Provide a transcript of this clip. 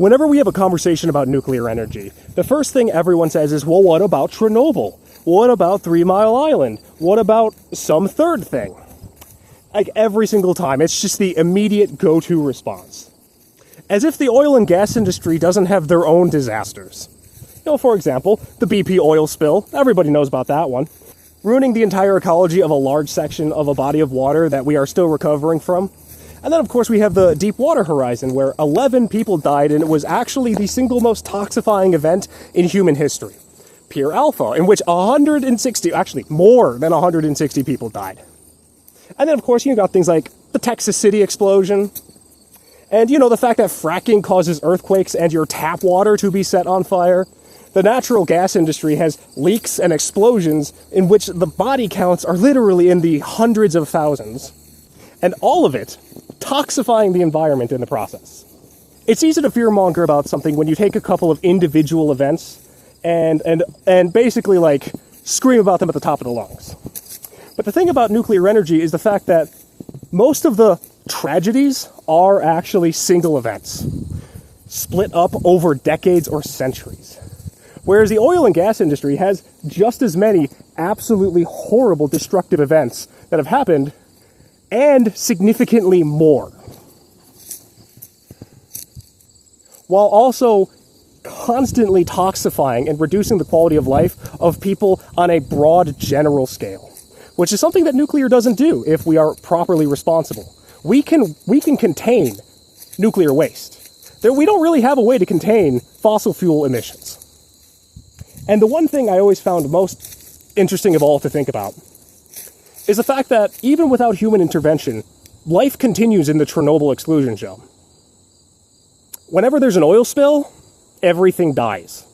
Whenever we have a conversation about nuclear energy, the first thing everyone says is, well, what about Chernobyl? What about 3 Mile Island? What about some third thing? Like every single time, it's just the immediate go-to response. As if the oil and gas industry doesn't have their own disasters. You know, for example, the BP oil spill, everybody knows about that one. Ruining the entire ecology of a large section of a body of water that we are still recovering from. And then, of course, we have the Deepwater Horizon, where 11 people died, and it was actually the single most toxifying event in human history. Pure Alpha, in which 160, actually more than 160 people died. And then, of course, you got things like the Texas City explosion, and, you know, the fact that fracking causes earthquakes and your tap water to be set on fire. The natural gas industry has leaks and explosions in which the body counts are literally in the hundreds of thousands. And all of it toxifying the environment in the process. It's easy to fearmonger about something when you take a couple of individual events and basically like scream about them at the top of the lungs. But the thing about nuclear energy is the fact that most of the tragedies are actually single events, split up over decades or centuries. Whereas the oil and gas industry has just as many absolutely horrible destructive events that have happened, and significantly more. While also constantly toxifying and reducing the quality of life of people on a broad general scale, which is something that nuclear doesn't do if we are properly responsible. We can contain nuclear waste. We don't really have a way to contain fossil fuel emissions. And the one thing I always found most interesting of all to think about is the fact that even without human intervention, life continues in the Chernobyl exclusion zone. Whenever there's an oil spill, everything dies.